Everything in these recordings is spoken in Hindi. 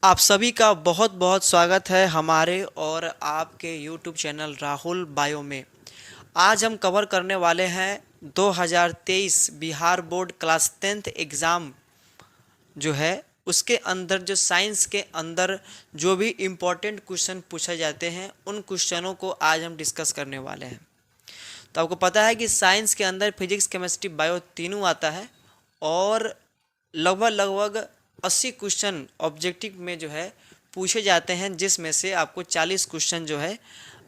आप सभी का बहुत बहुत स्वागत है हमारे और आपके YouTube चैनल राहुल बायो में। आज हम कवर करने वाले हैं 2023 Bihar board class 10th exam जो है उसके अंदर जो साइंस के अंदर जो भी इम्पोर्टेंट क्वेश्चन पूछे जाते हैं उन क्वेश्चनों को आज हम डिस्कस करने वाले हैं। तो आपको पता है कि साइंस के अंदर फिजिक्स केमिस्ट्री बायो तीनों आता है और लगभग 80 क्वेश्चन ऑब्जेक्टिव में जो है पूछे जाते हैं, जिसमें से आपको 40 क्वेश्चन जो है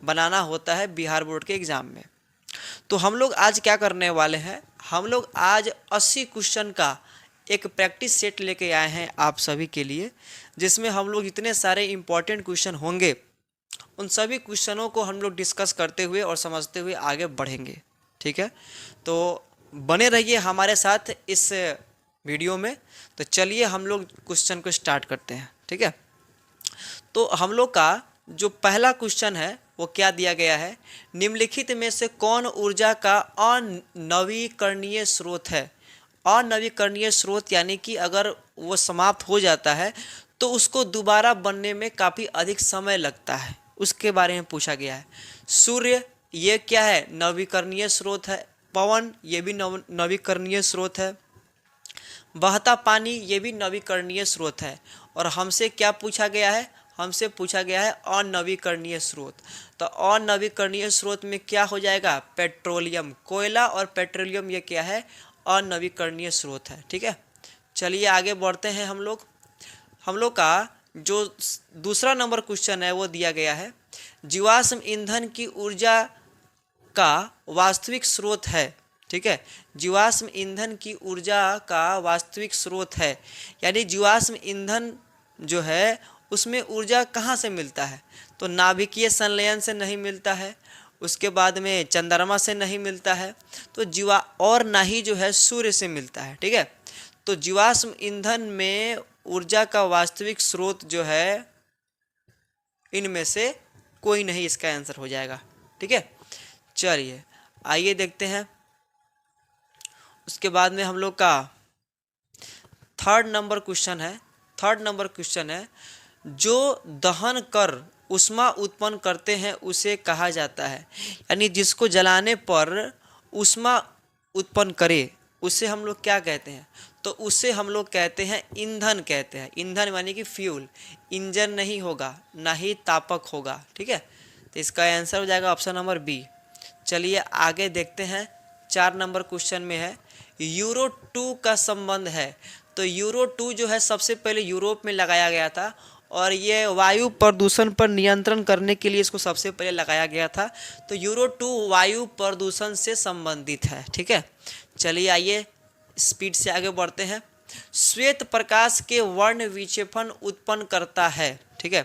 बनाना होता है बिहार बोर्ड के एग्ज़ाम में। तो हम लोग आज क्या करने वाले हैं, हम लोग आज 80 क्वेश्चन का एक प्रैक्टिस सेट लेके आए हैं आप सभी के लिए, जिसमें हम लोग इतने सारे इम्पॉर्टेंट क्वेश्चन होंगे, उन सभी क्वेश्चनों को हम लोग डिस्कस करते हुए और समझते हुए आगे बढ़ेंगे। ठीक है, तो बने रहिए हमारे साथ इस वीडियो में। तो चलिए हम लोग क्वेश्चन को स्टार्ट करते हैं। ठीक है, तो हम लोग का जो पहला क्वेश्चन है वो क्या दिया गया है, निम्नलिखित में से कौन ऊर्जा का अनवीकरणीय स्रोत है। अनवीकरणीय स्रोत यानी कि अगर वो समाप्त हो जाता है तो उसको दोबारा बनने में काफ़ी अधिक समय लगता है, उसके बारे में पूछा गया है। सूर्य ये क्या है, नवीकरणीय स्रोत है। पवन ये भी नवीकरणीय स्रोत है। बहता पानी ये भी नवीकरणीय स्रोत है। और हमसे क्या पूछा गया है, हमसे पूछा गया है अनवीकरणीय स्रोत। तो अनवीकरणीय स्रोत में क्या हो जाएगा, पेट्रोलियम। कोयला और पेट्रोलियम ये क्या है, अनवीकरणीय स्रोत है। ठीक है, चलिए आगे बढ़ते हैं। हम लोग का जो दूसरा नंबर क्वेश्चन है वो दिया गया है, जीवाश्म ईंधन की ऊर्जा का वास्तविक स्रोत है। ठीक है, जीवाश्म ईंधन की ऊर्जा का वास्तविक स्रोत है, यानी जीवाश्म ईंधन जो है उसमें ऊर्जा कहाँ से मिलता है, तो नाभिकीय संलयन से नहीं मिलता है, उसके बाद में चंद्रमा से नहीं मिलता है, तो और ना ही जो है सूर्य से मिलता है। ठीक है, तो जीवाश्म ईंधन में ऊर्जा का वास्तविक स्रोत जो है इनमें से कोई नहीं, इसका आंसर हो जाएगा। ठीक है, चलिए आइए देखते हैं। उसके बाद में हम लोग का थर्ड नंबर क्वेश्चन है, जो दहन कर ऊष्मा उत्पन्न करते हैं उसे कहा जाता है, यानी जिसको जलाने पर ऊष्मा उत्पन्न करे उसे हम लोग क्या कहते हैं, तो उसे हम लोग कहते हैं ईंधन कहते हैं। ईंधन यानी कि फ्यूल, इंजन नहीं होगा ना ही तापक होगा। ठीक है, तो इसका आंसर हो जाएगा ऑप्शन नंबर बी। चलिए आगे देखते हैं। 4 नंबर क्वेश्चन में है, यूरो 2 का संबंध है। तो यूरो 2 जो है सबसे पहले यूरोप में लगाया गया था और ये वायु प्रदूषण पर नियंत्रण करने के लिए इसको सबसे पहले लगाया गया था। तो यूरो 2 वायु प्रदूषण से संबंधित है। ठीक है, चलिए आइए स्पीड से आगे बढ़ते हैं। श्वेत प्रकाश के वर्ण विक्षेपण उत्पन्न करता है। ठीक है,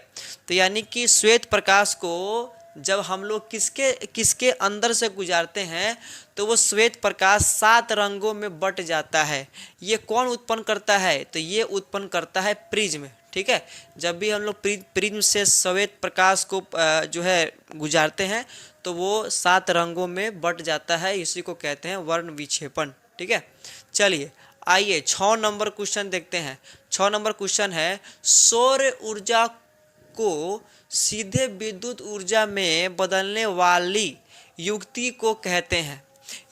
तो यानी कि श्वेत प्रकाश को जब हम लोग किसके अंदर से गुजारते हैं तो वो श्वेत प्रकाश 7 रंगों में बट जाता है। ये कौन उत्पन्न करता है, तो ये उत्पन्न करता है प्रिज्म। ठीक है, जब भी हम लोग प्रिज्म से श्वेत प्रकाश को जो है गुजारते हैं तो वो 7 रंगों में बट जाता है, इसी को कहते हैं वर्ण विक्षेपण। ठीक है, चलिए आइए 6 नंबर क्वेश्चन देखते हैं। 6 नंबर क्वेश्चन है, सौर ऊर्जा को सीधे विद्युत ऊर्जा में बदलने वाली युक्ति को कहते हैं,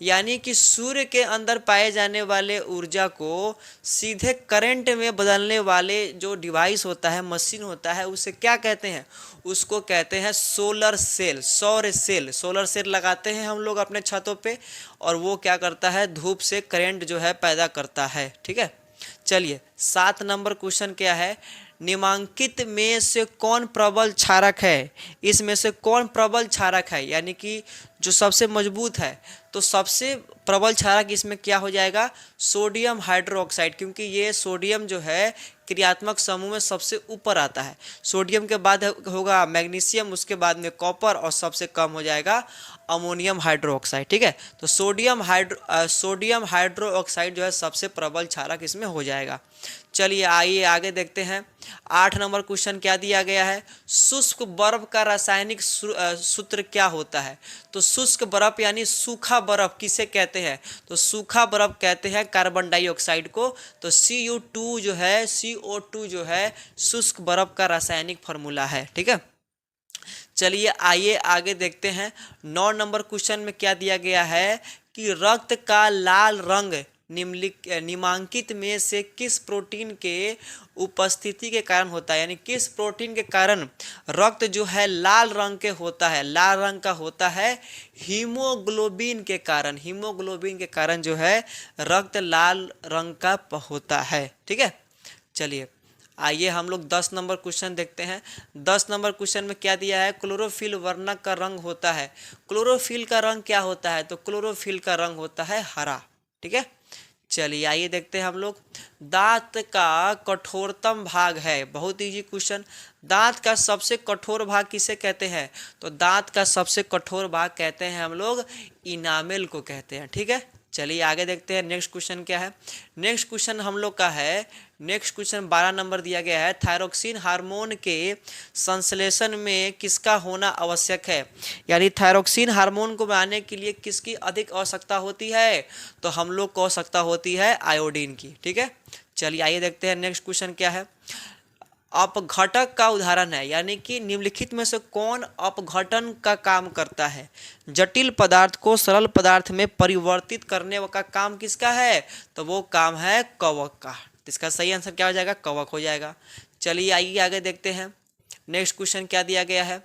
यानी कि सूर्य के अंदर पाए जाने वाले ऊर्जा को सीधे करंट में बदलने वाले जो डिवाइस होता है, मशीन होता है, उसे क्या कहते हैं, उसको कहते हैं सोलर सेल। सोलर सेल लगाते हैं हम लोग अपने छतों पे और वो क्या करता है, धूप से करंट जो है पैदा करता है। ठीक है, चलिए 7 नंबर क्वेश्चन क्या है, निम्नलिखित में से कौन प्रबल क्षारक है। इसमें से कौन प्रबल क्षारक है, यानी कि जो सबसे मजबूत है, तो सबसे प्रबल क्षारक इसमें क्या हो जाएगा, सोडियम हाइड्रोक्साइड, क्योंकि ये सोडियम जो है क्रियात्मक समूह में सबसे ऊपर आता है। सोडियम के बाद होगा मैग्नीशियम, उसके बाद में कॉपर और सबसे कम हो जाएगा अमोनियम हाइड्रोक्साइड। ठीक है, तो सोडियम हाइड्रोक्साइड जो है सबसे प्रबल क्षारक इसमें हो जाएगा। चलिए आइए आगे देखते हैं। 8 नंबर क्वेश्चन क्या दिया गया है, शुष्क बर्फ का रासायनिक सूत्र क्या होता है। तो शुष्क बर्फ यानी सूखा बर्फ किसे कहते हैं, तो सूखा बर्फ कहते हैं कार्बन डाइऑक्साइड को। तो CO2 जो है, CO2 जो है शुष्क बर्फ का रासायनिक फॉर्मूला है। ठीक है, चलिए आइए आगे देखते हैं। 9 नंबर क्वेश्चन में क्या दिया गया है कि रक्त का लाल रंग निम्नलिखित में से किस प्रोटीन के उपस्थिति के कारण होता है, यानी किस प्रोटीन के कारण रक्त जो है लाल रंग के होता है, लाल रंग का होता है, हीमोग्लोबिन के कारण। हीमोग्लोबिन के कारण जो है रक्त लाल रंग का होता है। ठीक है, चलिए आइए हम लोग 10 नंबर क्वेश्चन देखते हैं। 10 नंबर क्वेश्चन में क्या दिया है, क्लोरोफिल वर्णक का रंग होता है। क्लोरोफिल का रंग क्या होता है, तो क्लोरोफिल का रंग होता है हरा। ठीक है, चलिए आइए देखते हैं हम लोग। दांत का कठोरतम भाग है, बहुत इजी क्वेश्चन। दांत का सबसे कठोर भाग किसे कहते हैं, तो दांत का सबसे कठोर भाग कहते हैं हम लोग इनामेल को कहते हैं। ठीक है, चलिए आगे देखते हैं नेक्स्ट क्वेश्चन क्या है। नेक्स्ट क्वेश्चन हम लोग का है, नेक्स्ट क्वेश्चन 12 नंबर दिया गया है, थायरोक्सिन हार्मोन के संश्लेषण में किसका होना आवश्यक है, यानी थायरोक्सिन हार्मोन को बनाने के लिए किसकी अधिक आवश्यकता होती है, तो हम लोग को आवश्यकता होती है आयोडीन की। ठीक है, चलिए आइए देखते हैं नेक्स्ट क्वेश्चन क्या है। अपघटक का उदाहरण है, यानी कि निम्नलिखित में से कौन अपघटन का काम करता है। जटिल पदार्थ को सरल पदार्थ में परिवर्तित करने का काम किसका है, तो वो काम है कवक का। इसका सही आंसर क्या हो जाएगा, कवक हो जाएगा। चलिए आइए आगे देखते हैं। नेक्स्ट क्वेश्चन क्या दिया गया है,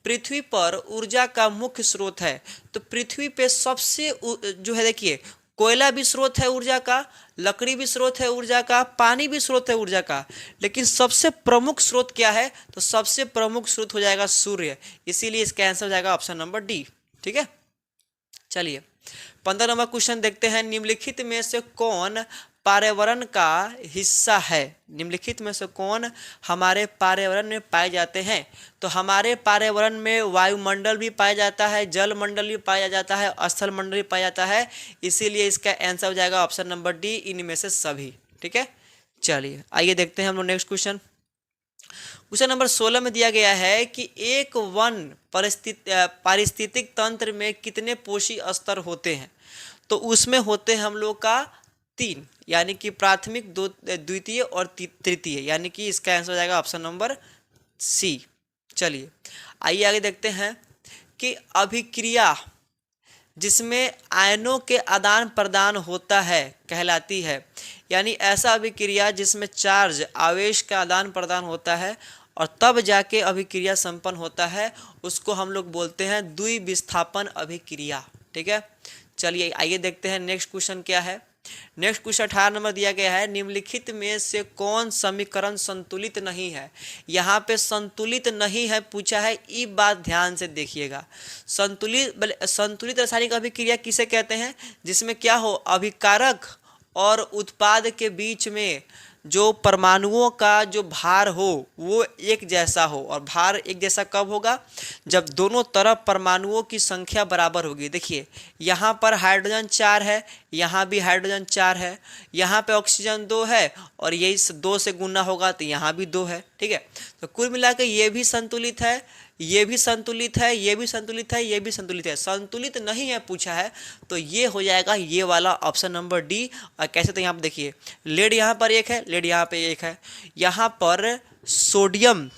पृथ्वी पर ऊर्जा का मुख्य स्रोत है। तो पृथ्वी पे सबसे जो है, देखिए कोयला भी स्रोत है ऊर्जा का, लकड़ी भी स्रोत है ऊर्जा का, पानी भी स्रोत है ऊर्जा का, लेकिन सबसे प्रमुख स्रोत क्या है, तो सबसे प्रमुख स्रोत हो जाएगा सूर्य। इसीलिए इसका आंसर हो जाएगा ऑप्शन नंबर डी। ठीक है, चलिए 15 नंबर क्वेश्चन देखते हैं। निम्नलिखित में से कौन पर्यावरण का हिस्सा है, निम्नलिखित में से कौन हमारे पर्यावरण में पाए जाते हैं। तो हमारे पर्यावरण में वायुमंडल भी पाया जाता है, जल मंडल भी पाया जाता है, स्थल मंडल भी पाया जाता है। इसीलिए इसका आंसर हो जाएगा ऑप्शन नंबर डी, इनमें से सभी। ठीक है, चलिए आइए देखते हैं हम लोग नेक्स्ट क्वेश्चन। क्वेश्चन नंबर 16 में दिया गया है कि एक वन पारिस्थितिक तंत्र में कितने पोषी स्तर होते हैं। तो उसमें होते हैं हम लोग का 3, यानी कि प्राथमिक, द्वितीय और तृतीय, यानी कि इसका आंसर हो जाएगा ऑप्शन नंबर सी। चलिए आइए आगे देखते हैं कि अभिक्रिया जिसमें आयनों के आदान प्रदान होता है कहलाती है, यानी ऐसा अभिक्रिया जिसमें चार्ज आवेश का आदान प्रदान होता है और तब जाके अभिक्रिया संपन्न होता है, उसको हम लोग बोलते हैं द्विविस्थापन अभिक्रिया। ठीक है, चलिए आइए देखते हैं नेक्स्ट क्वेश्चन क्या है। नेक्स्ट क्वेश्चन 18 नंबर दिया गया है, निम्नलिखित में से कौन समीकरण संतुलित नहीं है। यहाँ पे संतुलित नहीं है पूछा है, ये बात ध्यान से देखिएगा। संतुलित रासायनिक अभिक्रिया किसे कहते हैं, जिसमें क्या हो, अभिकारक और उत्पाद के बीच में जो परमाणुओं का जो भार हो वो एक जैसा हो। और भार एक जैसा कब होगा, जब दोनों तरफ परमाणुओं की संख्या बराबर होगी। देखिए यहाँ पर हाइड्रोजन 4 है, यहाँ भी हाइड्रोजन 4 है, यहाँ पे ऑक्सीजन 2 है और यही 2 से गुना होगा तो यहाँ भी 2 है। ठीक है, तो कुल मिलाकर ये भी संतुलित है, ये भी संतुलित है, ये भी संतुलित है, ये भी संतुलित है। संतुलित नहीं है पूछा है तो ये हो जाएगा ये वाला ऑप्शन नंबर डी। और कैसे, तो यहाँ पर देखिए लेड यहाँ पर 1 है, लेड यहाँ पे 1 है, यहाँ पर सोडियम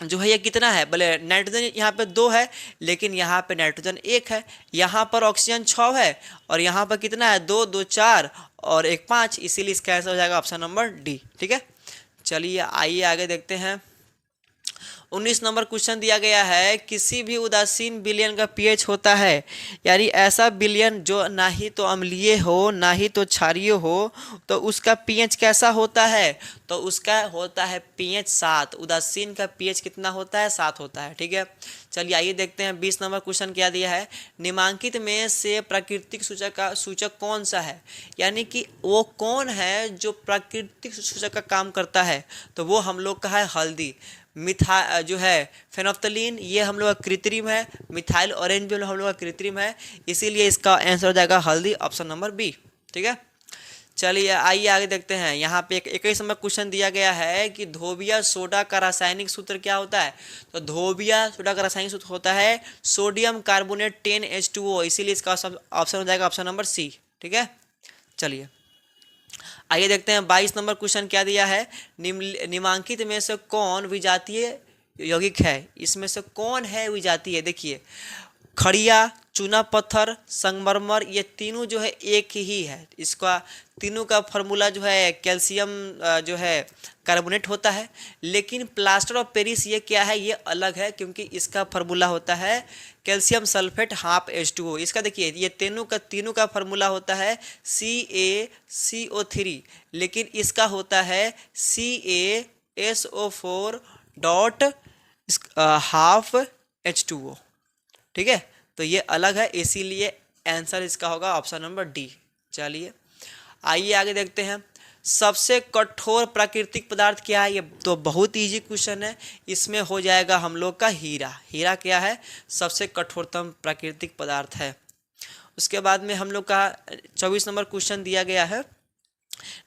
जो है ये कितना है, बोले नाइट्रोजन यहाँ पे 2 है लेकिन यहाँ पे नाइट्रोजन 1 है, यहाँ पर ऑक्सीजन 6 है और यहाँ पर कितना है 2, 2 4 और 1 5, इसीलिए इसका आंसर हो जाएगा ऑप्शन नंबर डी। ठीक है, चलिए आइए आगे देखते हैं। 19 नंबर क्वेश्चन दिया गया है, किसी भी उदासीन विलयन का पीएच होता है, यानी ऐसा विलयन जो ना ही तो अम्लीय हो ना ही तो क्षारीय हो, तो उसका पीएच कैसा होता है, तो उसका होता है पीएच 7। उदासीन का पीएच कितना होता है, 7 होता है। ठीक है, चलिए आइए देखते हैं 20 नंबर क्वेश्चन क्या दिया है, निम्नलिखित में से प्राकृतिक सूचक कौन सा है, यानी कि वो कौन है जो प्राकृतिक सूचक का काम करता है, तो वो हम लोग का है हल्दी। जो है फेनोफ्थलीन ये हम लोग का कृत्रिम है, मिथाइल ऑरेंज भी हम लोग का कृत्रिम है, इसीलिए इसका आंसर हो जाएगा हल्दी, ऑप्शन नंबर बी। ठीक है, चलिए आइए आगे देखते हैं। यहाँ पे एक 21 नंबर क्वेश्चन दिया गया है कि धोबिया सोडा का रासायनिक सूत्र क्या होता है। तो धोबिया सोडा का रासायनिक सूत्र होता है सोडियम कार्बोनेट 10H2O, इसीलिए इसका ऑप्शन हो जाएगा ऑप्शन नंबर सी। ठीक है, चलिए आइए देखते हैं 22 नंबर क्वेश्चन क्या दिया है। निम्नलिखित में से कौन विजातीय यौगिक है। इसमें से कौन है विजातीय। देखिए खड़िया, चूना पत्थर, संगमरमर, ये तीनों जो है एक ही है। इसका तीनों का फार्मूला जो है कैल्शियम जो है कार्बोनेट होता है। लेकिन प्लास्टर ऑफ पेरिस ये क्या है, ये अलग है, क्योंकि इसका फार्मूला होता है कैल्शियम सल्फेट ½ H2O। इसका देखिए ये तीनों का फार्मूला होता है CaCO3, लेकिन इसका होता है CaSO4 डॉट ½ H2O। ठीक है, तो ये अलग है, इसीलिए आंसर इसका होगा ऑप्शन नंबर डी। चलिए आइए आगे देखते हैं। सबसे कठोर प्राकृतिक पदार्थ क्या है। ये तो बहुत इजी क्वेश्चन है, इसमें हो जाएगा हम लोग का हीरा। हीरा क्या है, सबसे कठोरतम प्राकृतिक पदार्थ है। उसके बाद में हम लोग का 24 नंबर क्वेश्चन दिया गया है।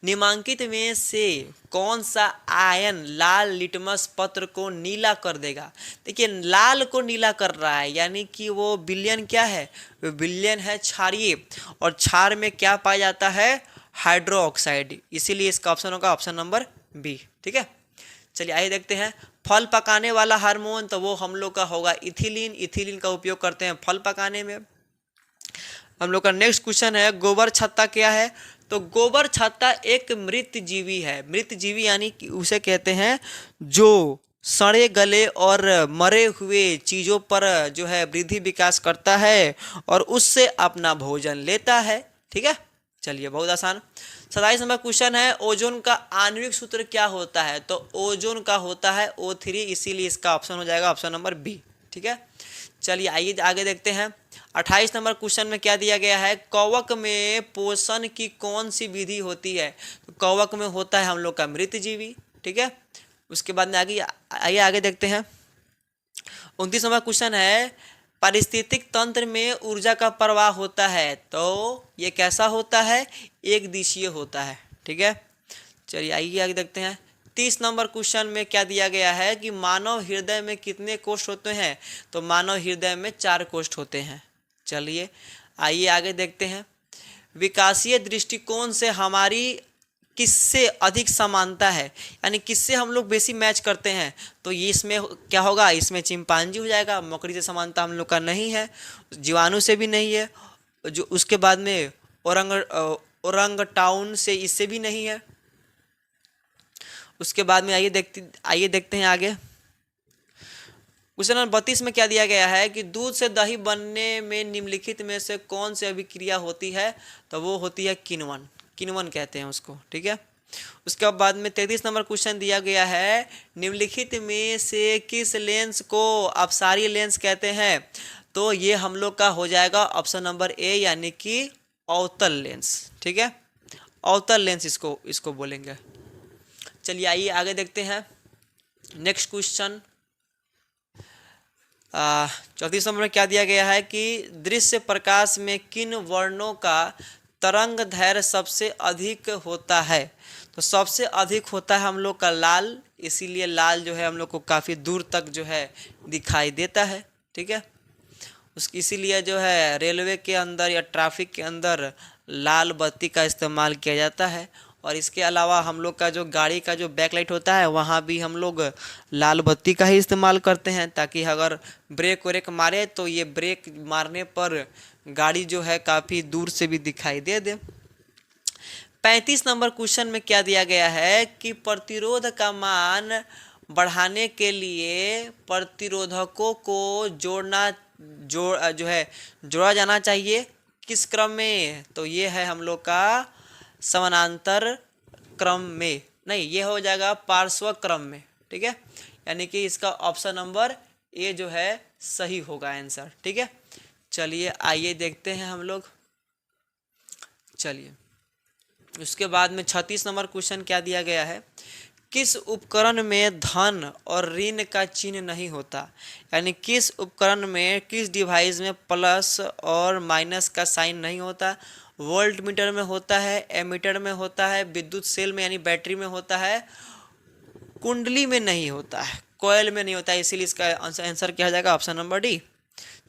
निम्नलिखित में से कौन सा आयन लाल लिटमस पत्र को नीला कर देगा। देखिए लाल को नीला कर रहा है, यानी कि वो विलयन क्या है, वो विलयन है क्षारीय, और क्षार में क्या पाया जाता है, हाइड्रो ऑक्साइड, इसीलिए इसका ऑप्शन होगा ऑप्शन नंबर बी। ठीक है, चलिए आइए देखते हैं। फल पकाने वाला हार्मोन, तो वो हम लोग का होगा इथिलीन। इथिलीन का उपयोग करते हैं फल पकाने में। हम लोग का नेक्स्ट क्वेश्चन है गोबर छत्ता क्या है। तो गोबर छत्ता एक मृत जीवी है। मृत जीवी यानी कि उसे कहते हैं जो सड़े गले और मरे हुए चीज़ों पर जो है वृद्धि विकास करता है और उससे अपना भोजन लेता है। ठीक है, चलिए बहुत आसान। 27 नंबर क्वेश्चन है ओजोन का आणविक सूत्र क्या होता है। तो ओजोन का होता है O3, इसीलिए इसका ऑप्शन हो जाएगा ऑप्शन नंबर बी। ठीक है, चलिए आइए आगे देखते हैं। 28 नंबर क्वेश्चन में क्या दिया गया है, कवक में पोषण की कौन सी विधि होती है। तो कवक में होता है हम लोग का मृत जीवी। ठीक है, उसके बाद में आइए आगे देखते हैं। 29 नंबर क्वेश्चन है पारिस्थितिक तंत्र में ऊर्जा का प्रवाह होता है। तो ये कैसा होता है, एक दिशीय होता है। ठीक है, चलिए आइए आगे देखते हैं। 30 नंबर क्वेश्चन में क्या दिया गया है कि मानव हृदय में कितने कोष्ठ होते हैं। तो मानव हृदय में 4 कोष्ठ होते हैं। चलिए आइए आगे देखते हैं। विकासीय दृष्टिकोण से हमारी किससे अधिक समानता है, यानी किससे हम लोग बेसी मैच करते हैं। तो ये इसमें क्या होगा, इसमें चिंपांजी हो जाएगा। मकड़ी से समानता हम लोग का नहीं है, जीवाणु से भी नहीं है, जो उसके बाद में ओरंगटाउन से इससे भी नहीं है। उसके बाद में आइए देखते हैं आगे। क्वेश्चन नंबर 32 में क्या दिया गया है कि दूध से दही बनने में निम्नलिखित में से कौन सी अभिक्रिया होती है। तो वो होती है किण्वन, किण्वन कहते हैं उसको। ठीक है, उसके बाद में 33 नंबर क्वेश्चन दिया गया है निम्नलिखित में से किस लेंस को अपसारी लेंस कहते हैं। तो ये हम लोग का हो जाएगा ऑप्शन नंबर ए, यानी कि अवतल लेंस। ठीक है, अवतल लेंस इसको बोलेंगे। चलिए आइए आगे देखते हैं। नेक्स्ट क्वेश्चन 34 नंबर में क्या दिया गया है कि दृश्य प्रकाश में किन वर्णों का तरंग दैर्घ्य सबसे अधिक होता है। तो सबसे अधिक होता है हम लोग का लाल, इसीलिए लाल जो है हम लोग को काफ़ी दूर तक जो है दिखाई देता है। ठीक है, इसीलिए जो है रेलवे के अंदर या ट्रैफिक के अंदर लाल बत्ती का इस्तेमाल किया जाता है। और इसके अलावा हम लोग का जो गाड़ी का जो बैकलाइट होता है वहाँ भी हम लोग लाल बत्ती का ही इस्तेमाल करते हैं, ताकि अगर ब्रेक व्रेक मारे तो ये ब्रेक मारने पर गाड़ी जो है काफ़ी दूर से भी दिखाई दे। 35 नंबर क्वेश्चन में क्या दिया गया है कि प्रतिरोध का मान बढ़ाने के लिए प्रतिरोधकों को जोड़ा जाना चाहिए किस क्रम में। तो ये है हम लोग का समानांतर क्रम में, नहीं ये हो जाएगा पार्श्व क्रम में। ठीक है, यानी कि इसका ऑप्शन नंबर ए जो है सही होगा आंसर। ठीक है, चलिए आइए देखते हैं हम लोग। चलिए उसके बाद में 36 नंबर क्वेश्चन क्या दिया गया है, किस उपकरण में धन और ऋण का चिन्ह नहीं होता। यानी किस उपकरण में, किस डिवाइस में प्लस और माइनस का साइन नहीं होता। वोल्ट मीटर में होता है, एमीटर में होता है, विद्युत सेल में यानी बैटरी में होता है, कुंडली में नहीं होता है, कॉइल में नहीं होता है, इसीलिए इसका आंसर क्या हो जाएगा? Option number D.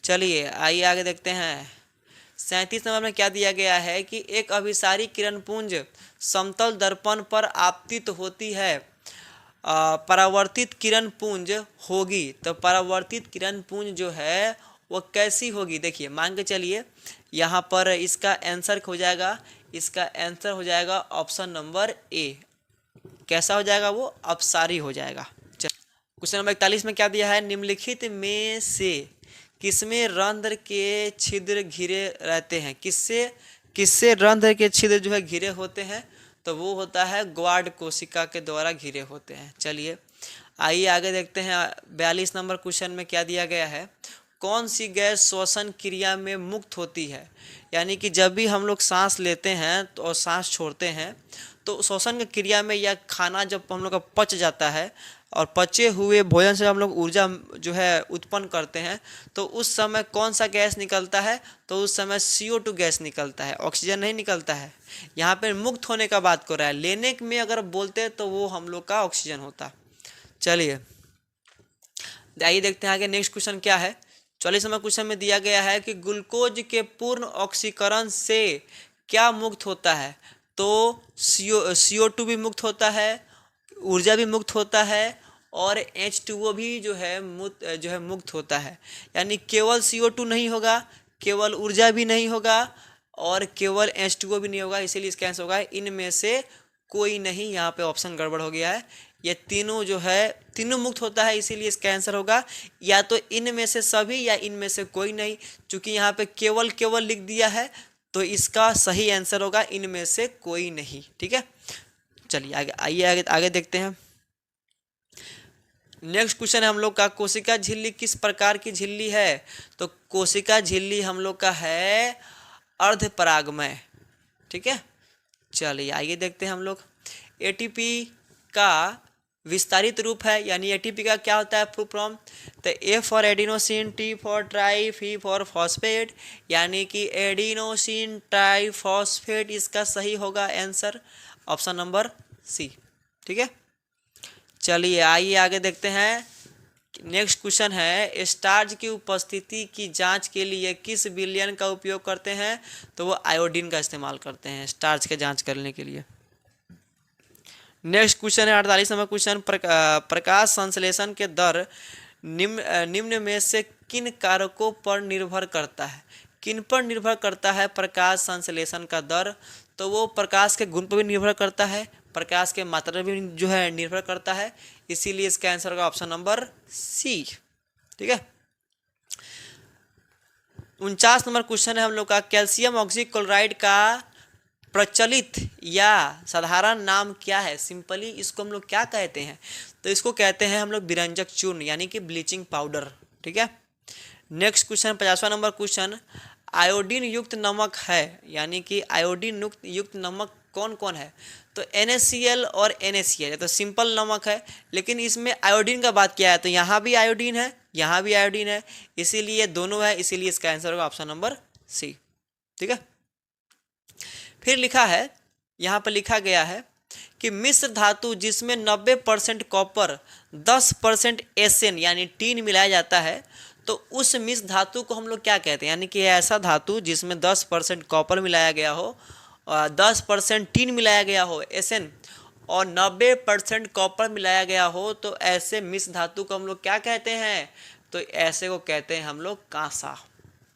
चलिए आइए आगे देखते हैं। 37 नंबर में क्या दिया गया है कि एक अभिसारी किरण पुंज समतल दर्पण पर आपतित होती है, परावर्तित किरण पुंज होगी, तो परावर्तित किरण पुंज जो है वो कैसी होगी? देखिए मान के चलिए यहाँ पर इसका आंसर हो जाएगा, इसका आंसर हो जाएगा ऑप्शन नंबर ए। कैसा हो जाएगा? वो अपसारी हो जाएगा। क्वेश्चन नंबर 41 में क्या दिया है? निम्नलिखित में से किसमें रंध्र के छिद्र घिरे रहते हैं? किससे किससे रंध्र के छिद्र जो है घिरे होते हैं? तो वो होता है ग्वाड कोशिका के द्वारा घिरे होते हैं। चलिए आइए आगे देखते हैं। 42 नंबर क्वेश्चन में क्या दिया गया है? कौन सी गैस श्वसन क्रिया में मुक्त होती है? यानी कि जब भी हम लोग सांस लेते हैं तो और सांस छोड़ते हैं तो श्वसन की क्रिया में या खाना जब हम लोग का पच जाता है और पचे हुए भोजन से हम लोग ऊर्जा जो है उत्पन्न करते हैं, तो उस समय कौन सा गैस निकलता है? तो उस समय CO2 गैस निकलता है, ऑक्सीजन नहीं निकलता है। यहाँ पे मुक्त होने का बात कर रहा है, लेने में अगर बोलते तो वो हम लोग का ऑक्सीजन होता। चलिए आइए देखते हैं आगे नेक्स्ट क्वेश्चन क्या है। 44 नंबर क्वेश्चन में दिया गया है कि ग्लूकोज के पूर्ण ऑक्सीकरण से क्या मुक्त होता है? तो CO2 भी मुक्त होता है, ऊर्जा भी मुक्त होता है और H2O भी जो है मुक्त होता है। यानी केवल CO2 नहीं होगा, केवल ऊर्जा भी नहीं होगा और केवल H2O भी नहीं होगा, इसीलिए इसका आंसर होगा इनमें से कोई नहीं। यहाँ पे ऑप्शन गड़बड़ हो गया है, ये तीनों जो है तीनों मुक्त होता है, इसीलिए इसका आंसर होगा या तो इनमें से सभी या इनमें से कोई नहीं। चूंकि यहाँ पे केवल केवल लिख दिया है तो इसका सही आंसर होगा इनमें से कोई नहीं। ठीक है, चलिए आगे आइए आगे देखते हैं। नेक्स्ट क्वेश्चन है हम लोग का, कोशिका झिल्ली किस प्रकार की झिल्ली है? तो कोशिका झिल्ली हम लोग का है अर्धपरागमय। ठीक है, चलिए आइए देखते हैं हम लोग। ATP का विस्तारित रूप है, यानी ATP का क्या होता है फुल फॉर्म? तो A for adenosine, T for try, F for phosphate, यानी कि एडिनोसिन ट्राई फॉस्फेट इसका सही होगा आंसर ऑप्शन नंबर सी। ठीक है, चलिए आइए आगे देखते हैं। नेक्स्ट क्वेश्चन है, स्टार्च की उपस्थिति की जांच के लिए किस विलयन का उपयोग करते हैं? तो वो आयोडीन का इस्तेमाल करते हैं स्टार्च के जांच करने के लिए। नेक्स्ट क्वेश्चन है 48 नंबर क्वेश्चन, प्रकाश संश्लेषण के दर निम्न में से किन कारकों पर निर्भर करता है? किन पर निर्भर करता है प्रकाश संश्लेषण का दर? तो वो प्रकाश के गुण पर भी निर्भर करता है, प्रकाश के मात्रा भी जो है निर्भर करता है, इसीलिए इसका आंसर होगा ऑप्शन नंबर सी। ठीक है, 49 नंबर क्वेश्चन है हम लोग का, कैल्शियम ऑक्सीक्लोराइड का प्रचलित या साधारण नाम क्या है? सिंपली इसको हम लोग क्या कहते हैं? तो इसको कहते हैं हम लोग विरंजक चूर्ण, यानी कि ब्लीचिंग पाउडर। ठीक है, नेक्स्ट क्वेश्चन 50वां नंबर क्वेश्चन, आयोडीन युक्त नमक है, यानी कि आयोडीन युक्त नमक कौन कौन है? तो NaCl और NaCl, तो सिंपल नमक है, लेकिन इसमें आयोडीन का बात किया है तो यहाँ भी आयोडीन है, यहाँ भी आयोडीन है, इसीलिए दोनों है, इसीलिए इसका आंसर होगा ऑप्शन नंबर सी। ठीक है, फिर लिखा है, यहाँ पर लिखा गया है कि मिश्र धातु जिसमें 90% कॉपर 10% एसएन यानी टीन मिलाया जाता है, तो उस मिश्र धातु को हम लोग क्या कहते हैं? यानी कि ऐसा धातु जिसमें 10% कॉपर मिलाया गया हो, 10% टीन मिलाया गया हो एसएन और 90% कॉपर मिलाया गया हो, तो ऐसे मिश्र धातु को हम लोग क्या कहते हैं? तो ऐसे को कहते हैं हम लोग कांसा,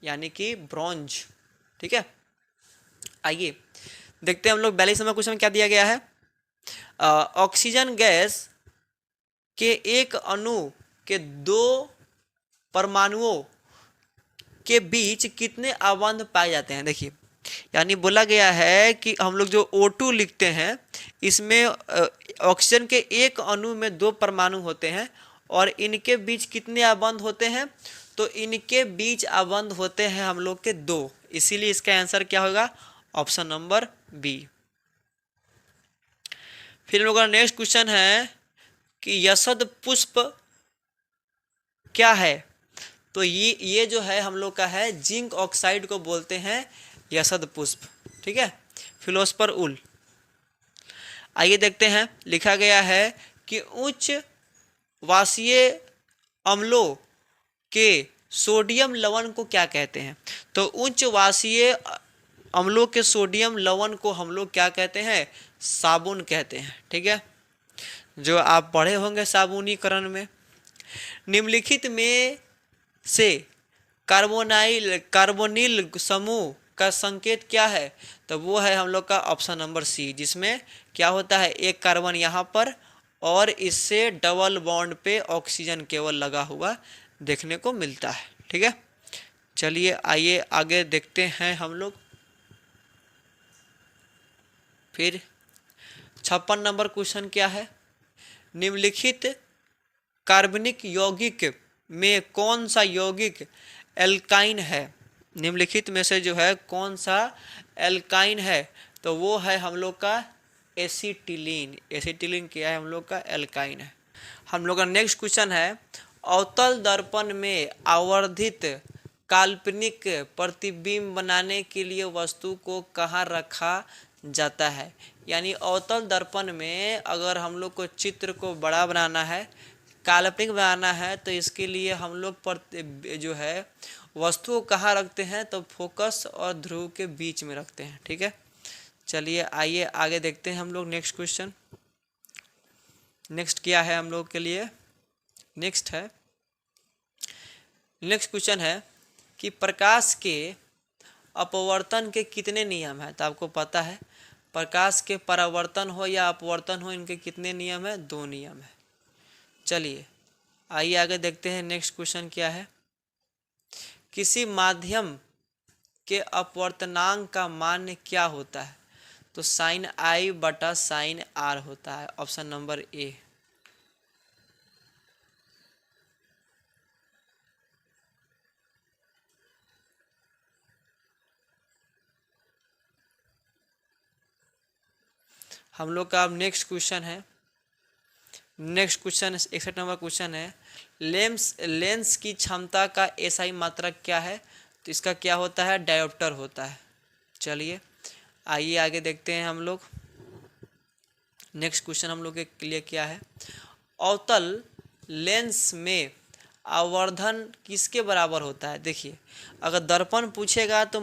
यानी कि ब्रॉन्ज। ठीक है, आइए देखते हैं हम लोग 42 नंबर क्वेश्चन में क्या दिया गया है। ऑक्सीजन गैस के एक अणु के 2 परमाणुओं के बीच कितने अबंध पाए जाते हैं? देखिए, यानी बोला गया है कि हम लोग जो O2 लिखते हैं इसमें ऑक्सीजन के एक अणु में 2 परमाणु होते हैं और इनके बीच कितने अबंध होते हैं? तो इनके बीच अबंध होते हैं हम लोग के 2, इसीलिए इसका आंसर क्या होगा? Option number B. फिर हम लोग का नेक्स्ट क्वेश्चन है कि यशद पुष्प क्या है? तो ये जो है हम लोग का है जिंक ऑक्साइड को बोलते हैं यशद पुष्प। ठीक है, फिलोस्पर उल। आइए देखते हैं, लिखा गया है कि उच्च वाष्पीय अम्लों के सोडियम लवण को क्या कहते हैं। तो उच्च वाष्पीय अम्लों के सोडियम लवण को हम लोग क्या कहते हैं, साबुन कहते हैं। ठीक है, जो आप पढ़े होंगे साबुनीकरण में। निम्नलिखित में से कार्बोनिल समूह का संकेत क्या है, तो वो है हम लोग का ऑप्शन नंबर सी, जिसमें क्या होता है, एक कार्बन यहाँ पर और इससे डबल बॉन्ड पे ऑक्सीजन केवल लगा हुआ देखने को मिलता है। ठीक है, चलिए आइए आगे देखते हैं हम लोग। फिर 56 नंबर क्वेश्चन क्या है, निम्नलिखित कार्बनिक यौगिक में कौन सा यौगिक एल्काइन है। निम्नलिखित में से जो है कौन सा एल्काइन है, तो वो है हम लोग का एसिटिलीन। एसिटिलीन क्या है, हम लोग का एल्काइन है। हम लोग का नेक्स्ट क्वेश्चन है, अवतल दर्पण में आवर्धित काल्पनिक प्रतिबिंब बनाने के लिए वस्तु को कहाँ रखा जाता है। यानी अवतल दर्पण में अगर हम लोग को चित्र को बड़ा बनाना है, काल्पनिक बनाना है, तो इसके लिए हम लोग पर जो है वस्तु को कहाँ रखते हैं, तो फोकस और ध्रुव के बीच में रखते हैं। ठीक है, चलिए आइए आगे देखते हैं हम लोग नेक्स्ट क्वेश्चन। नेक्स्ट क्या है हम लोग के लिए, नेक्स्ट क्वेश्चन है कि प्रकाश के अपवर्तन के कितने नियम हैं। तो आपको पता है प्रकाश के परावर्तन हो या अपवर्तन हो, इनके कितने नियम है, 2 नियम है। चलिए आइए आगे देखते हैं नेक्स्ट क्वेश्चन क्या है, किसी माध्यम के अपवर्तनांक का मान क्या होता है। तो साइन आई बटा साइन आर होता है, ऑप्शन नंबर ए। हम लोग का अब नेक्स्ट क्वेश्चन है, नेक्स्ट क्वेश्चन 61 नंबर क्वेश्चन है, लेंस की क्षमता का एसआई मात्रक क्या है। तो इसका क्या होता है, डायोप्टर होता है। चलिए आइए आगे देखते हैं हम लोग। नेक्स्ट क्वेश्चन हम लोग के लिए क्या है, अवतल लेंस में आवर्धन किसके बराबर होता है। देखिए अगर दर्पण पूछेगा तो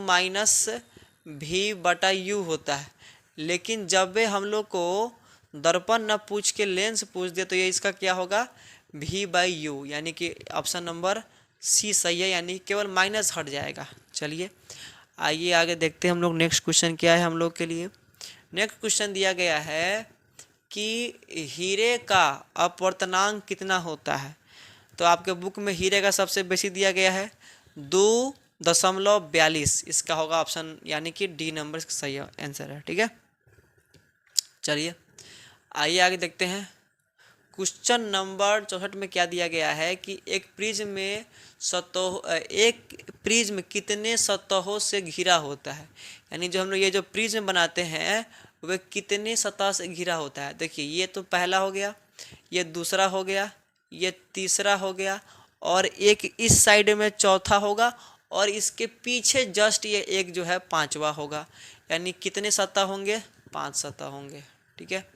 -v/u होता है, लेकिन जब भी हम लोग को दर्पण न पूछ के लेंस पूछ दे तो ये इसका क्या होगा, v/u, यानी कि ऑप्शन नंबर सी सही है, यानी केवल माइनस हट जाएगा। चलिए आइए आगे देखते हैं हम लोग नेक्स्ट क्वेश्चन क्या है हम लोग के लिए। नेक्स्ट क्वेश्चन दिया गया है कि हीरे का अपवर्तनांक कितना होता है। तो आपके बुक में हीरे का सबसे बेसी दिया गया है 2.42, इसका होगा ऑप्शन, यानी कि डी नंबर सही आंसर है। ठीक है, चलिए आइए आगे देखते हैं। क्वेश्चन नंबर 64 में क्या दिया गया है कि एक प्रिज्म कितने सतहों से घिरा होता है। यानी जो हम लोग ये जो प्रिज्म बनाते हैं वह कितने सतह से घिरा होता है। देखिए ये तो पहला हो गया, ये दूसरा हो गया, ये तीसरा हो गया, और एक इस साइड में चौथा होगा, और इसके पीछे जस्ट ये एक जो है 5वां होगा। यानी कितने सतह होंगे, 5 सतह होंगे। ठीक है,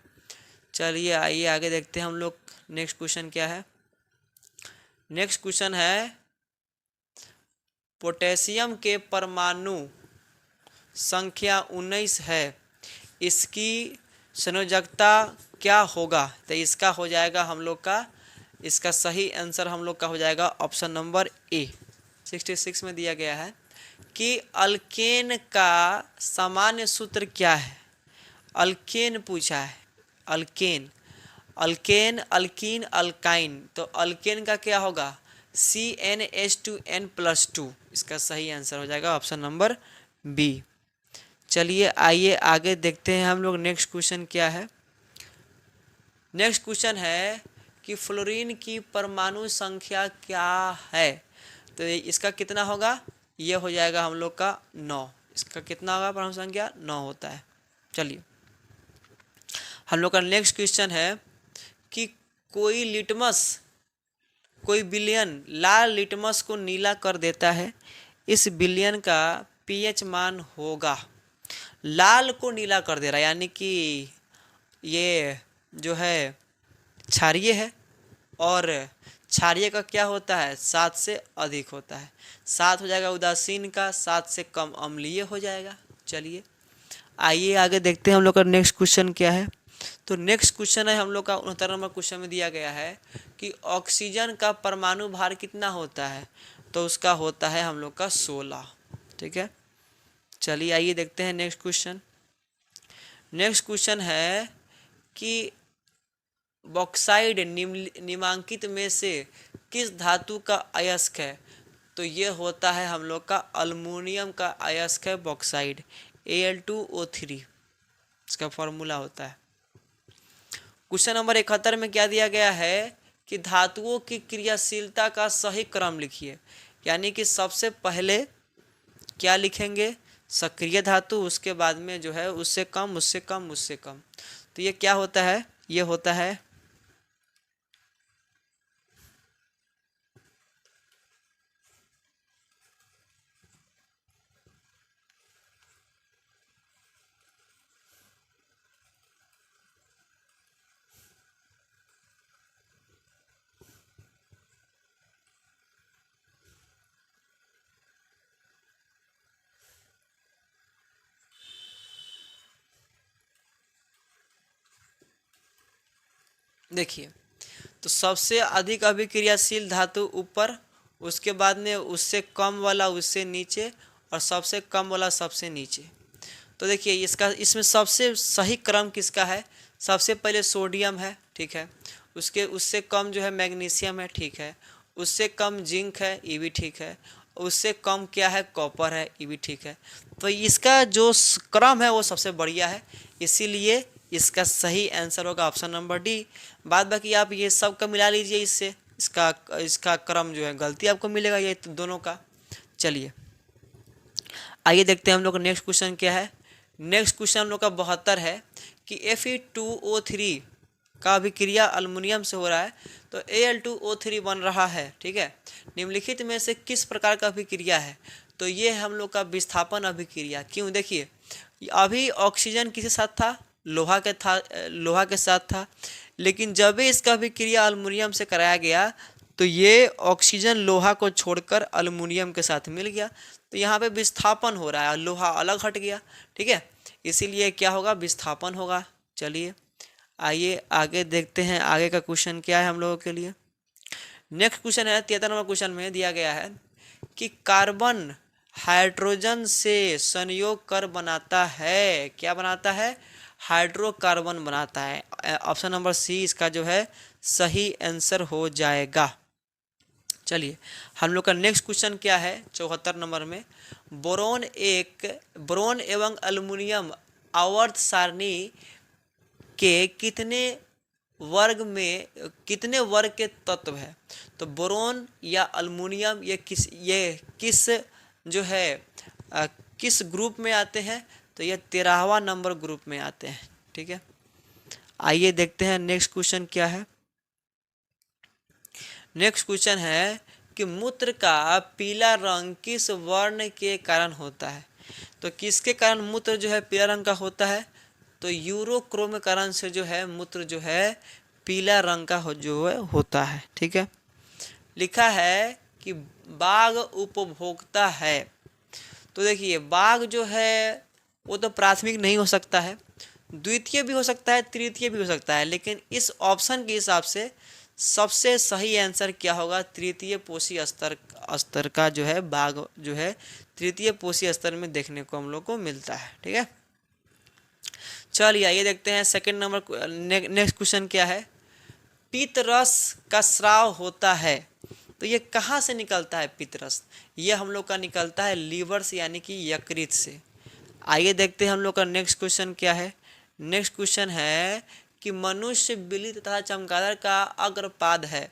चलिए आइए आगे देखते हैं हम लोग। नेक्स्ट क्वेश्चन क्या है, नेक्स्ट क्वेश्चन है पोटेशियम के परमाणु संख्या 19 है, इसकी संयोजकता क्या होगा। तो इसका हो जाएगा हम लोग का, इसका सही आंसर हम लोग का हो जाएगा ऑप्शन नंबर ए। 66 में दिया गया है कि अल्केन का सामान्य सूत्र क्या है। अल्केन पूछा है, अल्केन, अल्केन, अल्कीन, अल्काइन। तो अल्केन का क्या होगा, CnH2n+2, इसका सही आंसर हो जाएगा ऑप्शन नंबर बी। चलिए आइए आगे देखते हैं हम लोग नेक्स्ट क्वेश्चन क्या है। नेक्स्ट क्वेश्चन है कि फ्लोरीन की परमाणु संख्या क्या है। तो इसका कितना होगा, ये हो जाएगा हम लोग का 9। इसका कितना होगा, परमाणु संख्या 9 होता है। चलिए हम लोग का नेक्स्ट क्वेश्चन है कि कोई विलयन लाल लिटमस को नीला कर देता है, इस विलयन का pH मान होगा। लाल को नीला कर दे रहा है, यानी कि ये जो है क्षारीय है। और क्षारीय का क्या होता है, 7 से अधिक होता है। 7 हो जाएगा उदासीन का, 7 से कम अम्लीय हो जाएगा। चलिए आइए आगे देखते हैं हम लोग का नेक्स्ट क्वेश्चन क्या है। तो नेक्स्ट क्वेश्चन है हम लोग का 69 नंबर क्वेश्चन में दिया गया है कि ऑक्सीजन का परमाणु भार कितना होता है। तो उसका होता है हम लोग का 16। ठीक है, चलिए आइए देखते हैं नेक्स्ट क्वेश्चन। नेक्स्ट क्वेश्चन है कि बॉक्साइड निम्नलिखित में से किस धातु का अयस्क है। तो ये होता है हम लोग का अल्मुनियम का अयस्क है बॉक्साइड, Al2O3 इसका फॉर्मूला होता है। क्वेश्चन नंबर 71 में क्या दिया गया है कि धातुओं की क्रियाशीलता का सही क्रम लिखिए। यानी कि सबसे पहले क्या लिखेंगे, सक्रिय धातु, उसके बाद में जो है उससे कम उससे कम उससे कम। तो ये क्या होता है, ये होता है देखिए, तो सबसे अधिक अभिक्रियाशील धातु ऊपर, उसके बाद में उससे कम वाला उससे नीचे, और सबसे कम वाला सबसे नीचे। तो देखिए इसका इसमें सबसे सही क्रम किसका है, सबसे पहले सोडियम है, ठीक है, उसके उससे कम जो है मैग्नीशियम है, ठीक है, उससे कम जिंक है, ये भी ठीक है, उससे कम क्या है, कॉपर है, ये भी ठीक है। तो इसका जो क्रम है वो सबसे बढ़िया है, इसीलिए इसका सही आंसर होगा ऑप्शन नंबर डी। बाद बाकी आप ये सब का मिला लीजिए, इससे इसका इसका क्रम जो है गलती आपको मिलेगा ये दोनों का। चलिए आइए देखते हैं हम लोग का नेक्स्ट क्वेश्चन क्या है। नेक्स्ट क्वेश्चन हम लोग का 72 है कि Fe2O3 का अभिक्रिया अल्मुनियम से हो रहा है, तो Al2O3 बन रहा है, ठीक है। निम्नलिखित में से किस प्रकार का अभिक्रिया है। तो ये हम लोग का विस्थापन अभिक्रिया। क्यों, देखिए अभी ऑक्सीजन किसके साथ था, लोहा के साथ था, लेकिन जब भी इसका अभिक्रिया अल्मुनियम से कराया गया तो ये ऑक्सीजन लोहा को छोड़कर अल्मुनियम के साथ मिल गया, तो यहाँ पे विस्थापन हो रहा है, लोहा अलग हट गया, ठीक है, इसीलिए क्या होगा, विस्थापन होगा। चलिए आइए आगे देखते हैं आगे का क्वेश्चन क्या है हम लोगों के लिए। नेक्स्ट क्वेश्चन है 73 नंबर क्वेश्चन में दिया गया है कि कार्बन हाइड्रोजन से संयोग कर बनाता है, क्या बनाता है, हाइड्रोकार्बन बनाता है। ऑप्शन नंबर सी इसका जो है सही आंसर हो जाएगा। चलिए हम लोग का नेक्स्ट क्वेश्चन क्या है 74 नंबर में, बोरोन एवं अल्युमिनियम आवर्त सारणी के कितने वर्ग के तत्व है। तो बोरोन या अल्युमिनियम ये किस जो है किस ग्रुप में आते हैं। तो ये 13वां नंबर ग्रुप में आते हैं, ठीक है। आइए देखते हैं नेक्स्ट क्वेश्चन क्या है। नेक्स्ट क्वेश्चन है कि मूत्र का पीला रंग किस वर्ण के कारण होता है। तो किसके कारण मूत्र जो है पीला रंग का होता है। तो यूरोक्रोम कारण से जो है मूत्र जो है पीला रंग का जो है होता है, ठीक है। लिखा है कि बाघ उपभोक्ता है। तो देखिए बाघ जो है वो तो प्राथमिक नहीं हो सकता है, द्वितीय भी हो सकता है, तृतीय भी हो सकता है, लेकिन इस ऑप्शन के हिसाब से सबसे सही आंसर क्या होगा, तृतीय पोषी स्तर स्तर का जो है बाघ जो है तृतीय पोषी स्तर में देखने को हम लोग को मिलता है, ठीक है। चलिए आइए देखते हैं सेकंड नंबर नेक्स्ट क्वेश्चन क्या है। पित्त रस का स्राव होता है, तो ये कहाँ से निकलता है पित्त रस, ये हम लोग का निकलता है लीवर से, यानी कि यकृत से। आइए देखते हैं हम लोग का नेक्स्ट क्वेश्चन क्या है। नेक्स्ट क्वेश्चन है कि मनुष्य, बिल्ली तथा चमगादड़ का अग्रपाद है,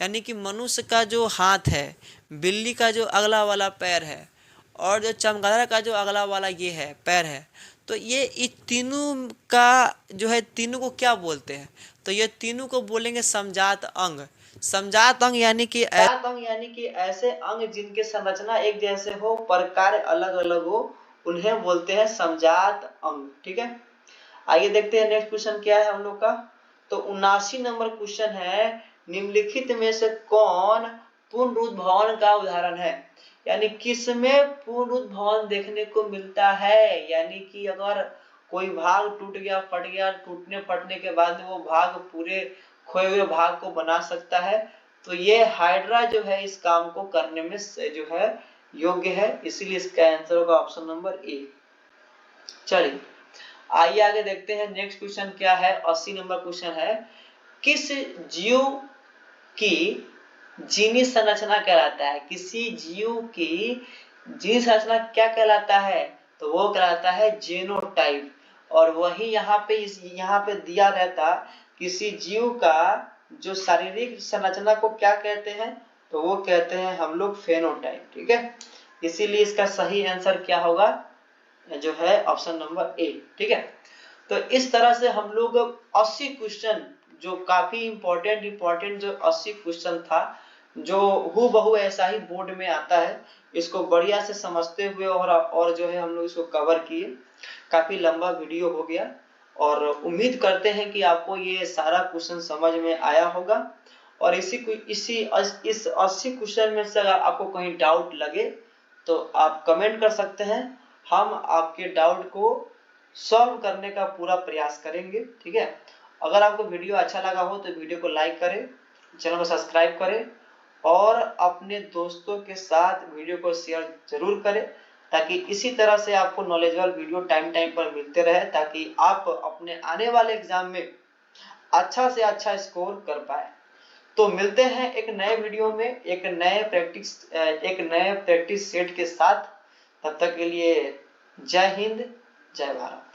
यानी कि मनुष्य का जो हाथ है, बिल्ली का जो अगला वाला पैर है, और जो चमगादड़ का जो अगला वाला ये है पैर है, तो ये इस तीनों का जो है तीनों को क्या बोलते हैं। तो ये तीनों को बोलेंगे समजात अंग। समजात अंग यानी कि ऐसे अंग जिनके संरचना एक जैसे हो पर कार्य अलग अलग हो, उन्हें बोलते हैं समजात अंग। ठीक है, आइए देखते हैं नेक्स्ट क्वेश्चन क्या है हम लोग का। तो 79 नंबर क्वेश्चन है, निम्नलिखित में से कौन पुनरुद्भवन का उदाहरण है? यानी किसमें पुनरुद्भवन देखने को मिलता है? यानी कि अगर कोई भाग टूट गया, फट गया, टूटने फटने के बाद वो भाग पूरे खोए हुए भाग को बना सकता है, तो ये हाइड्रा जो है इस काम को करने में जो है योग्य है, इसीलिए इसका आंसर होगा ऑप्शन नंबर ए। चलिए आइए आगे देखते हैं नेक्स्ट क्वेश्चन क्या है। 80 नंबर क्वेश्चन है, किस जीव की जीनी संरचना कहलाता है? किसी जीव की जीनी संरचना क्या कहलाता है? तो वो कहलाता है जीनोटाइप। और वही यहाँ पे दिया रहता किसी जीव का जो शारीरिक संरचना को क्या कहते हैं? तो वो कहते हैं हम लोग फेनोटाइप। ठीक है, इसीलिए इसका सही आंसर क्या होगा? जो है ऑप्शन नंबर ए। ठीक है, तो इस तरह से हम लोग 80 क्वेश्चन, जो काफी इंपॉर्टेंट जो 80 क्वेश्चन था, जो हूबहू ऐसा ही बोर्ड में आता है, इसको बढ़िया से समझते हुए और जो है हम लोग इसको कवर किए। काफी लंबा वीडियो हो गया और उम्मीद करते हैं कि आपको ये सारा क्वेश्चन समझ में आया होगा। और इस 80 क्वेश्चन में से अगर आपको कहीं डाउट लगे तो आप कमेंट कर सकते हैं, हम आपके डाउट को सॉल्व करने का पूरा प्रयास करेंगे। ठीक है, अगर आपको वीडियो अच्छा लगा हो तो वीडियो को लाइक करें, चैनल को सब्सक्राइब करें और अपने दोस्तों के साथ वीडियो को शेयर जरूर करें, ताकि इसी तरह से आपको नॉलेजेबल वीडियो टाइम पर मिलते रहे, ताकि आप अपने आने वाले एग्जाम में अच्छा से अच्छा स्कोर कर पाए। तो मिलते हैं एक नए वीडियो में एक नए प्रैक्टिस सेट के साथ। तब तक के लिए जय हिंद, जय भारत।